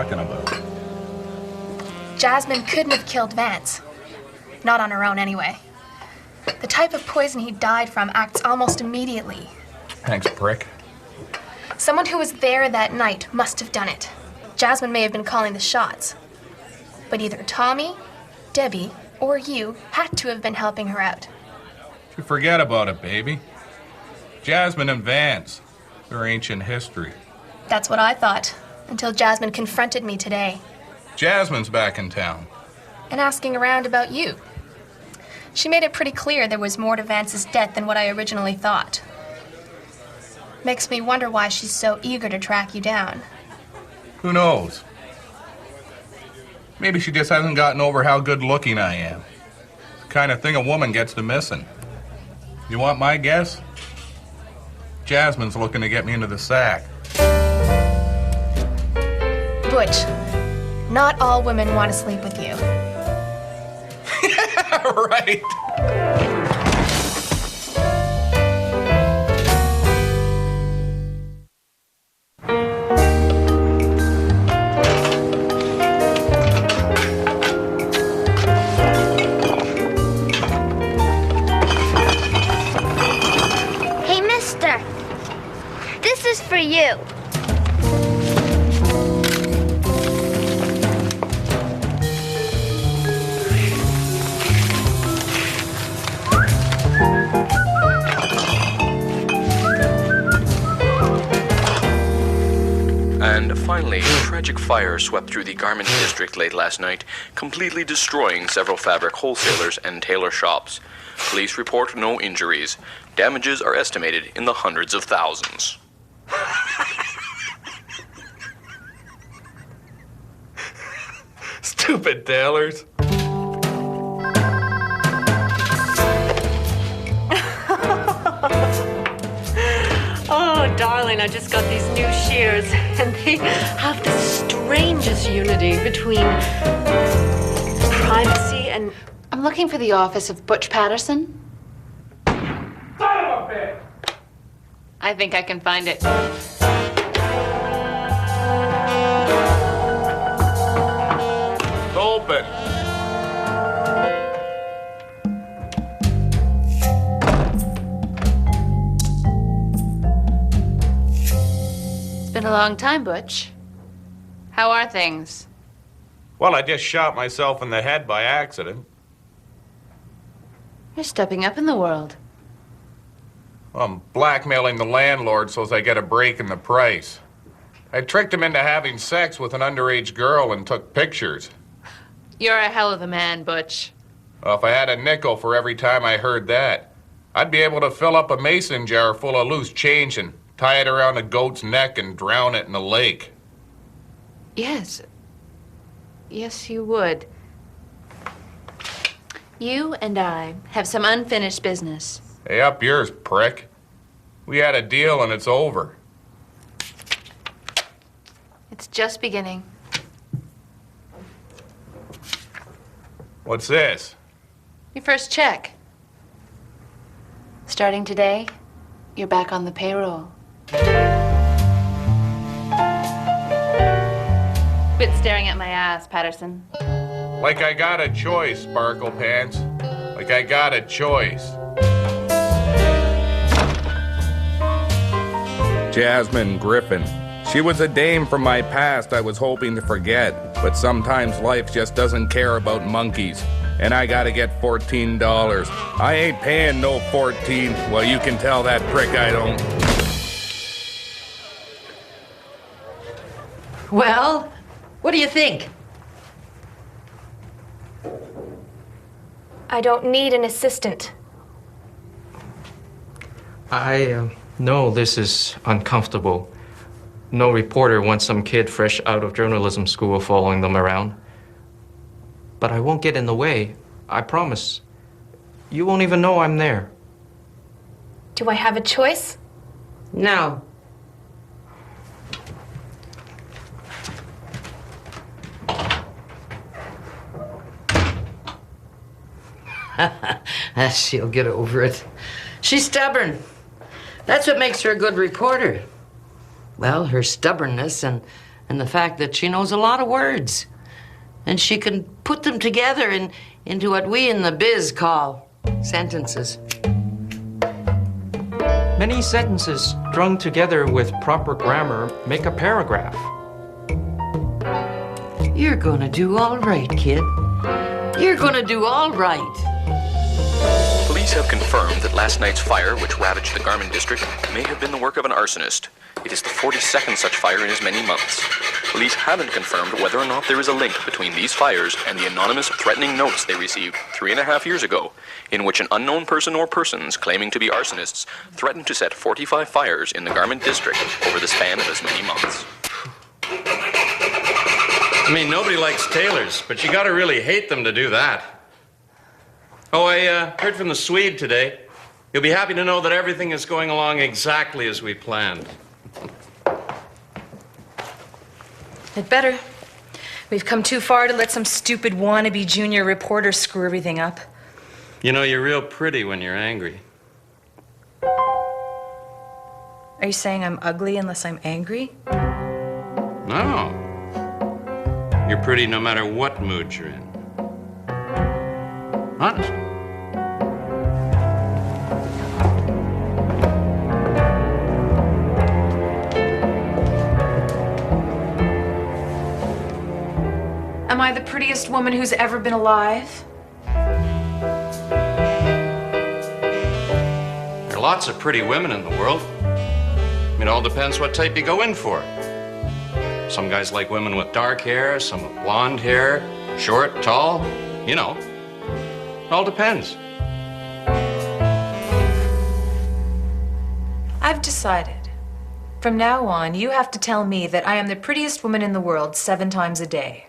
talking about? Jasmine couldn't have killed Vance. Not on her own, anyway. The type of poison he died from acts almost immediately. Thanks, prick. Someone who was there that night must have done it. Jasmine may have been calling the shots. But either Tommy, Debbie, or you had to have been helping her out. You forget about it, baby. Jasmine and Vance. They're ancient history. That's what I thought, until Jasmine confronted me today. Jasmine's back in town. And asking around about you. She made it pretty clear there was more to Vance's death than what I originally thought. Makes me wonder why she's so eager to track you down. Who knows? Maybe she just hasn't gotten over how good-looking I am. The kind of thing a woman gets to missing. You want my guess? Jasmine's looking to get me into the sack. Butch, not all women want to sleep with you. Right. Hey, mister. This is for you. And finally, a tragic fire swept through the garment district late last night, completely destroying several fabric wholesalers and tailor shops. Police report no injuries. Damages are estimated in the hundreds of thousands. Stupid tailors. Oh, darling, I just got these new shears, and they have the strangest unity between privacy and... I'm looking for the office of Butch Patterson. Son of a bitch! I think I can find it. Open. It's been a long time, Butch. How are things? Well, I just shot myself in the head by accident. You're stepping up in the world. I'm blackmailing the landlord so as I get a break in the price. I tricked him into having sex with an underage girl and took pictures. You're a hell of a man, Butch. Well, if I had a nickel for every time I heard that, I'd be able to fill up a mason jar full of loose change and tie it around a goat's neck and drown it in a lake. Yes. Yes, you would. You and I have some unfinished business. Hey, up yours, prick. We had a deal and it's over. It's just beginning. What's this? Your first check. Starting today, you're back on the payroll. Quit staring at my ass, Patterson. Like I got a choice, Sparkle Pants. Like I got a choice. Jasmine Griffin. She was a dame from my past I was hoping to forget, but sometimes life just doesn't care about monkeys. And I gotta get $14. I ain't paying no 14. Well, you can tell that prick I don't. Well, what do you think? I don't need an assistant. I know this is uncomfortable. No reporter wants some kid fresh out of journalism school following them around. But I won't get in the way, I promise. You won't even know I'm there. Do I have a choice? No. She'll get over it. She's stubborn. That's what makes her a good reporter. Well, her stubbornness and And the fact that she knows a lot of words. And she can put them together into what we in the biz call sentences. Many sentences strung together with proper grammar make a paragraph. You're gonna do all right, kid. You're gonna do all right. Police have confirmed that last night's fire, which ravaged the Garmin district, may have been the work of an arsonist. It is the 42nd such fire in as many months. Police haven't confirmed whether or not there is a link between these fires and the anonymous threatening notes they received 3.5 years ago, in which an unknown person or persons claiming to be arsonists threatened to set 45 fires in the Garmin district over the span of as many months. I mean, nobody likes tailors, but you gotta really hate them to do that. Oh, I heard from the Swede today. You'll be happy to know that everything is going along exactly as we planned. It better. We've come too far to let some stupid wannabe junior reporter screw everything up. You know, you're real pretty when you're angry. Are you saying I'm ugly unless I'm angry? No. You're pretty no matter what mood you're in. Honest. Am I the prettiest woman who's ever been alive? There are lots of pretty women in the world. It all depends what type you go in for. Some guys like women with dark hair, some with blonde hair, short, tall, you know. It all depends. I've decided. From now on, you have to tell me that I am the prettiest woman in the world 7 times a day.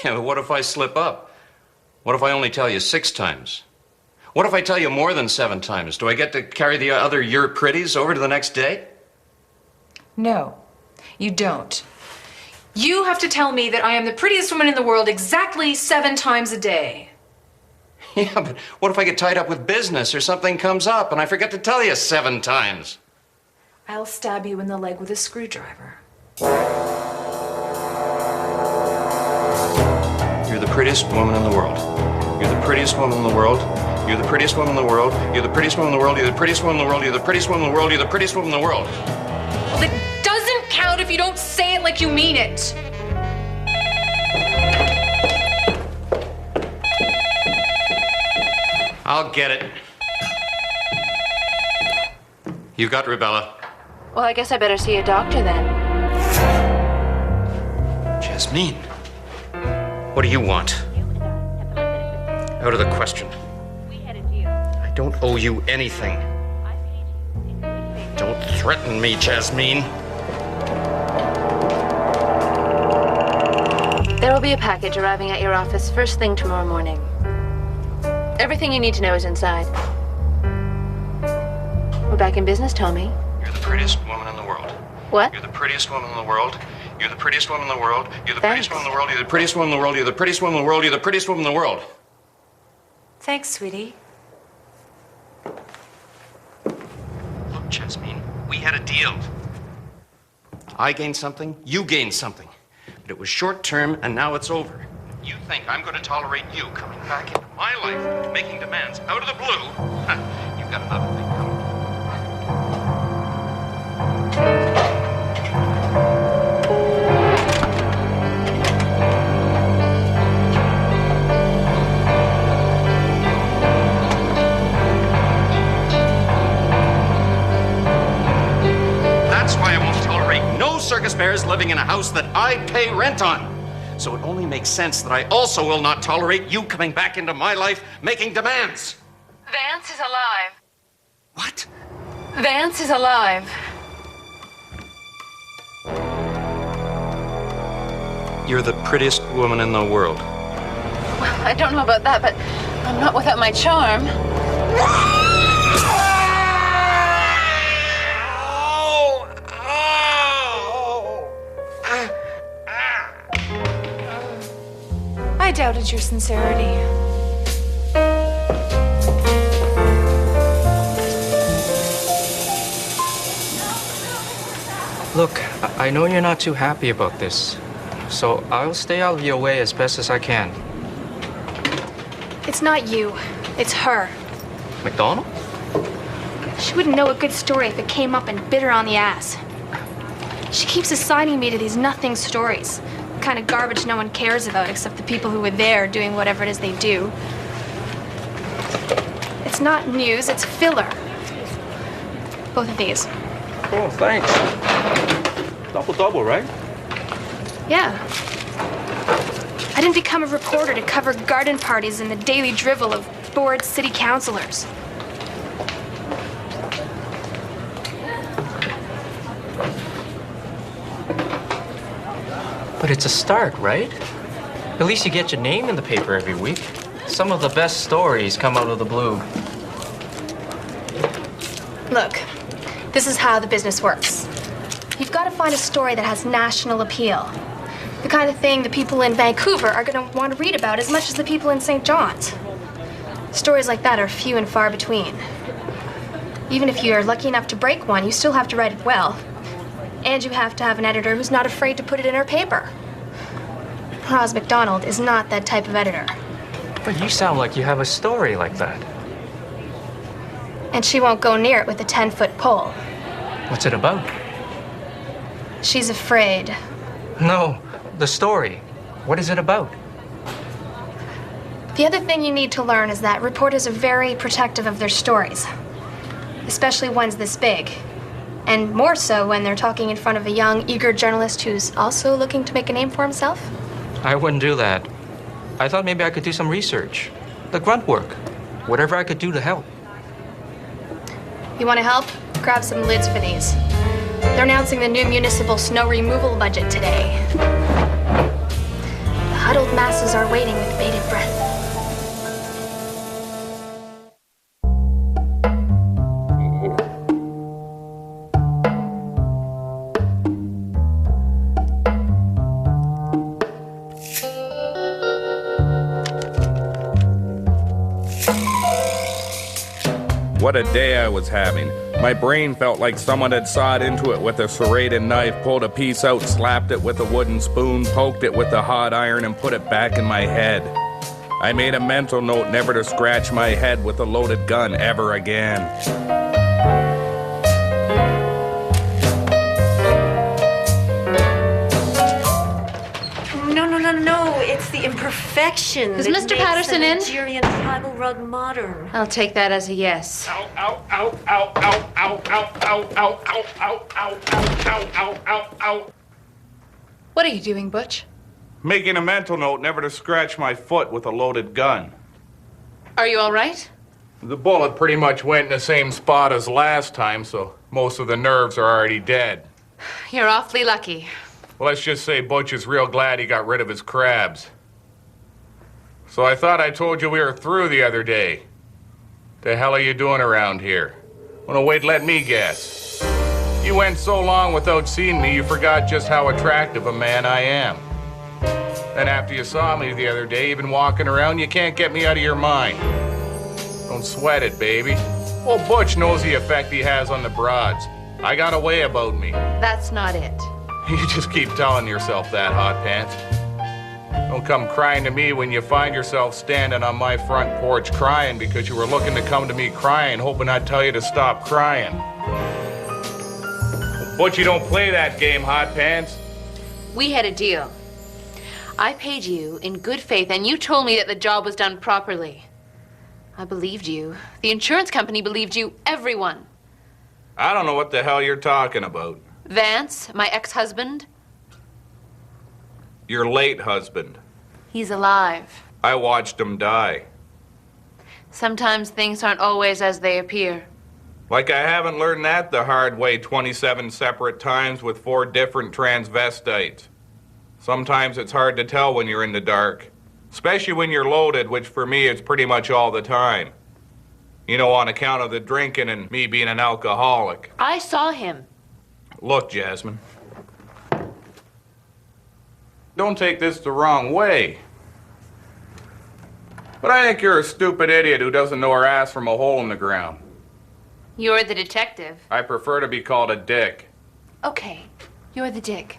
Yeah, but what if I slip up? What if I only tell you 6 times? What if I tell you more than 7 times? Do I get to carry the other "you're pretties" over to the next day? No, you don't. You have to tell me that I am the prettiest woman in the world exactly 7 times a day. Yeah, but what if I get tied up with business or something comes up and I forget to tell you 7 times? I'll stab you in the leg with a screwdriver. You're the prettiest woman in the world. You're the prettiest woman in the world. You're the prettiest woman in the world. You're the prettiest woman in the world. You're the prettiest woman in the world. You're the prettiest woman in the world. You're the prettiest woman in the world. Well, it doesn't count if you don't say it like you mean it. I'll get it. You got rubella. Well, I guess I better see a doctor then. Jasmine, what do you want? Out of the question. I don't owe you anything. Don't threaten me, Jasmine. There will be a package arriving at your office first thing tomorrow morning. Everything you need to know is inside. We're back in business, Tommy. You're the prettiest woman in the world. What? You're the prettiest woman in the world. You're the prettiest woman in the world. You're the Thanks. prettiest woman in the world. You're the prettiest woman in the world. You're the prettiest woman in the world. You're the prettiest woman in the world. Thanks, sweetie. Look, Jasmine, we had a deal. I gained something, you gained something. But it was short term, and now it's over. You think I'm going to tolerate you coming back into my life, making demands out of the blue? You've got another thing coming. That's why I won't tolerate no circus bears living in a house that I pay rent on. So it only makes sense that I also will not tolerate you coming back into my life making demands. Vance is alive. What? Vance is alive. You're the prettiest woman in the world. Well, I don't know about that, but I'm not without my charm. I doubted your sincerity. Look, I know you're not too happy about this, so I'll stay out of your way as best as I can. It's not you. It's her. McDonald? She wouldn't know a good story if it came up and bit her on the ass. She keeps assigning me to these nothing stories. The kind of garbage no one cares about except the people who were there doing whatever it is they do. It's not news, it's filler. Both of these. Oh, thanks. Double, right? Yeah. I didn't become a reporter to cover garden parties and the daily drivel of bored city councilors. But it's a start, right? At least you get your name in the paper every week. Some of the best stories come out of the blue. Look, this is how the business works. You've got to find a story that has national appeal. The kind of thing the people in Vancouver are going to want to read about as much as the people in St. John's. Stories like that are few and far between. Even if you're lucky enough to break one, you still have to write it well. And you have to have an editor who's not afraid to put it in her paper. Roz McDonald is not that type of editor. But you sound like you have a story like that. And she won't go near it with a 10-foot pole. What's it about? She's afraid. No, the story. What is it about? The other thing you need to learn is that reporters are very protective of their stories, especially ones this big. And more so when they're talking in front of a young, eager journalist who's also looking to make a name for himself. I wouldn't do that. I thought maybe I could do some research. The grunt work. Whatever I could do to help. You want to help? Grab some lids for these. They're announcing the new municipal snow removal budget today. The huddled masses are waiting with bated breath. What a day I was having. My brain felt like someone had sawed into it with a serrated knife, pulled a piece out, slapped it with a wooden spoon, poked it with a hot iron, and put it back in my head. I made a mental note never to scratch my head with a loaded gun ever again. No, it's the imperfection. Is that Mr. makes Patterson the in? Nigerian tribal rug modern. I'll take that as a yes. Ow, ow, ow, ow, ow, ow, ow, ow, ow, ow, ow, ow, ow, ow, ow, ow. What are you doing, Butch? Making a mental note never to scratch my foot with a loaded gun. Are you all right? The bullet pretty much went in the same spot as last time, so most of the nerves are already dead. You're awfully lucky. Well, let's just say Butch is real glad he got rid of his crabs. So I thought I told you we were through the other day. The hell are you doing around here? Oh, no, wait, let me guess. You went so long without seeing me, you forgot just how attractive a man I am. Then after you saw me the other day, you've been walking around, you can't get me out of your mind. Don't sweat it, baby. Well, Butch knows the effect he has on the broads. I got a way about me. That's not it. You just keep telling yourself that, Hot Pants. Don't come crying to me when you find yourself standing on my front porch crying because you were looking to come to me crying, hoping I'd tell you to stop crying. But you don't play that game, Hot Pants. We had a deal. I paid you in good faith, and you told me that the job was done properly. I believed you. The insurance company believed you. Everyone. I don't know what the hell you're talking about. Vance, my ex-husband, Your late husband. he's alive. I watched him die. Sometimes things aren't always as they appear. Like I haven't learned that the hard way 27 separate times with 4 different transvestites. Sometimes it's hard to tell when you're in the dark. Especially when you're loaded, which for me is pretty much all the time. You know, on account of the drinking and me being an alcoholic. I saw him. Look, Jasmine. Don't take this the wrong way. But I think you're a stupid idiot who doesn't know her ass from a hole in the ground. You're the detective. I prefer to be called a dick. Okay. You're the dick.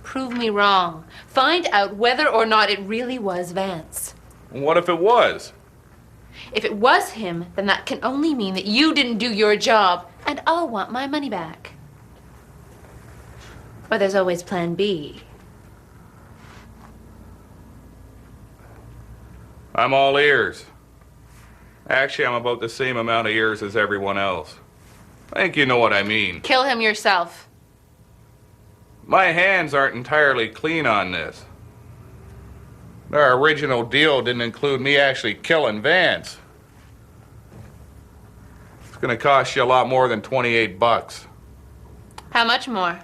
Prove me wrong. Find out whether or not it really was Vance. What if it was? If it was him, then that can only mean that you didn't do your job, and I'll want my money back. Or there's always plan B. I'm all ears. Actually, I'm about the same amount of ears as everyone else. I think you know what I mean. Kill him yourself. My hands aren't entirely clean on this. Our original deal didn't include me actually killing Vance. It's gonna cost you a lot more than $28. How much more?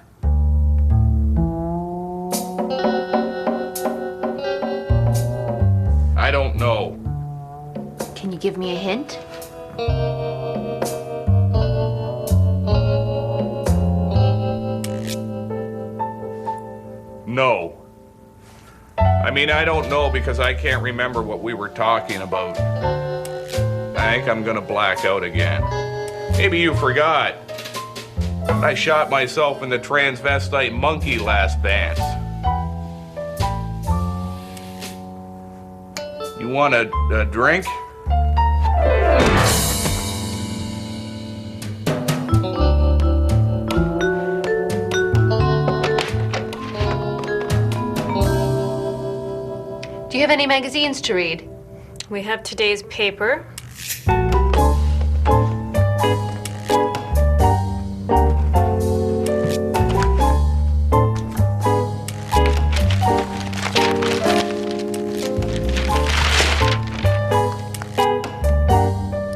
I don't know. Can you give me a hint? No. I mean, I don't know because I can't remember what we were talking about. I think I'm gonna black out again. Maybe you forgot. I shot myself in the transvestite monkey last dance. You want a drink? Do you have any magazines to read? We have today's paper.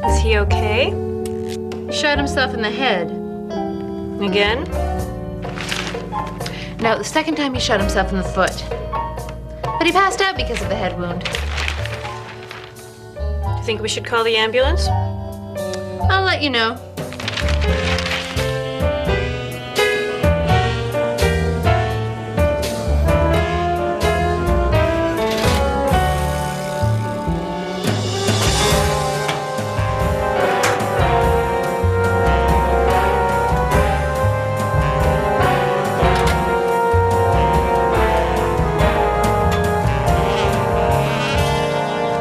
Is he okay? He shot himself in the head. Again? No, the second time he shot himself in the foot. But he passed out because of the head wound. Do you think we should call the ambulance? I'll let you know.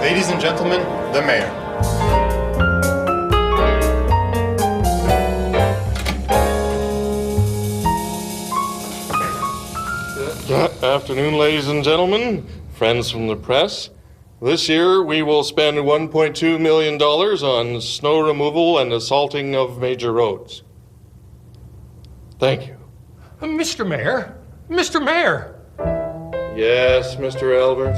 Ladies and gentlemen, the mayor. Good afternoon, ladies and gentlemen, friends from the press. This year, we will spend $1.2 million on snow removal and assalting of major roads. Thank you. Mr. Mayor? Mr. Mayor! Yes, Mr. Albert?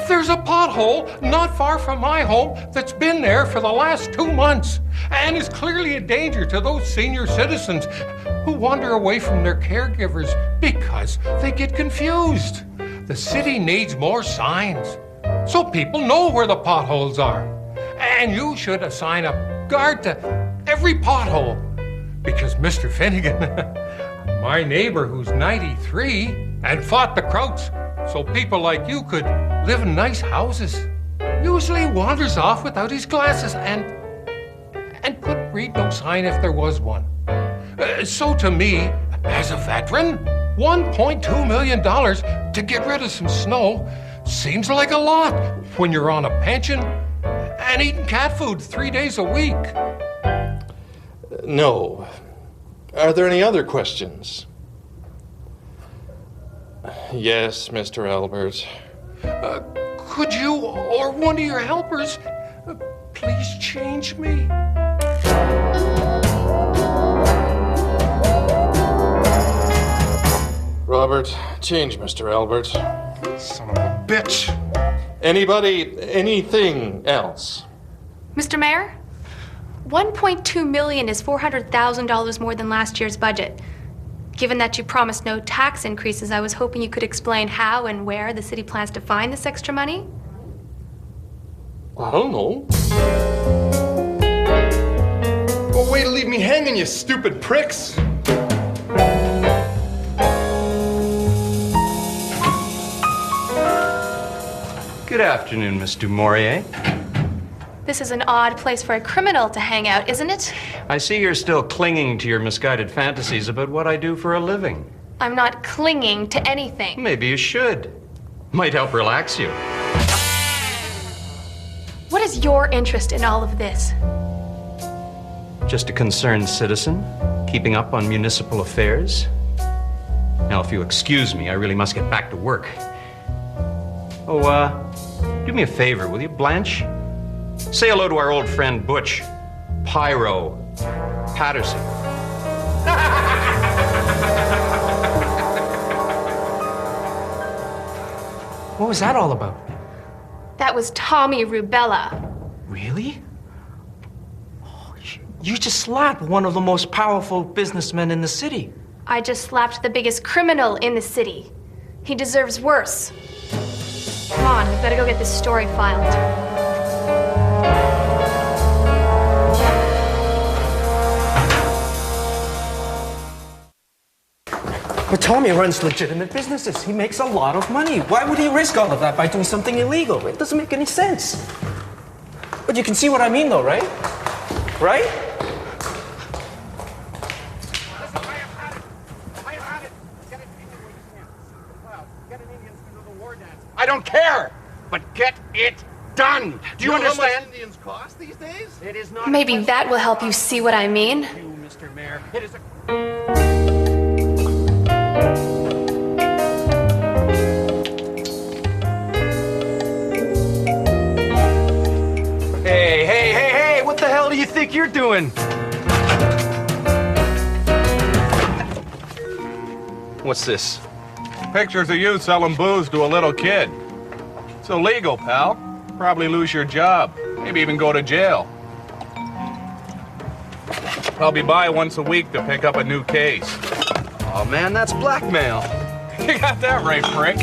There's a pothole not far from my home that's been there for the last 2 months and is clearly a danger to those senior citizens who wander away from their caregivers because they get confused. The city needs more signs so people know where the potholes are. And you should assign a guard to every pothole because Mr. Finnegan, my neighbor who's 93 and fought the Krauts so people like you could live in nice houses, usually wanders off without his glasses and could read no sign if there was one. So to me, as a veteran, $1.2 million to get rid of some snow seems like a lot when you're on a pension and eating cat food 3 days a week. No. Are there any other questions? Yes, Mr. Albert. Could you or one of your helpers please change me? Robert, change Mr. Albert. Son of a bitch. Anybody, anything else? Mr. Mayor, $1.2 million is $400,000 more than last year's budget. Given that you promised no tax increases, I was hoping you could explain how and where the city plans to find this extra money. I don't know. Well, way to leave me hanging, you stupid pricks. Good afternoon, Miss Dumouriez. This is an odd place for a criminal to hang out, isn't it? I see you're still clinging to your misguided fantasies about what I do for a living. I'm not clinging to anything. Maybe you should. Might help relax you. What is your interest in all of this? Just a concerned citizen, keeping up on municipal affairs. Now, if you'll excuse me, I really must get back to work. Oh, do me a favor, will you, Blanche? Say hello to our old friend Butch, Pyro, Patterson. What was that all about? That was Tommy Rubella. Really? You just slapped one of the most powerful businessmen in the city. I just slapped the biggest criminal in the city. He deserves worse. Come on, we better go get this story filed. But Tommy runs legitimate businesses. He makes a lot of money. Why would he risk all of that by doing something illegal? It doesn't make any sense. But you can see what I mean, though, right? Right? I don't care, but get it done. Do you understand? How much Indians cost these days? It is not. Maybe that will help you see what I mean. You, Mr. Mayor. It is a. Hey, what the hell do you think you're doing? What's this? Pictures of you selling booze to a little kid. It's illegal, pal. Probably lose your job. Maybe even go to jail. I'll be by once a week to pick up a new case. Oh man, that's blackmail. You got that right, prick.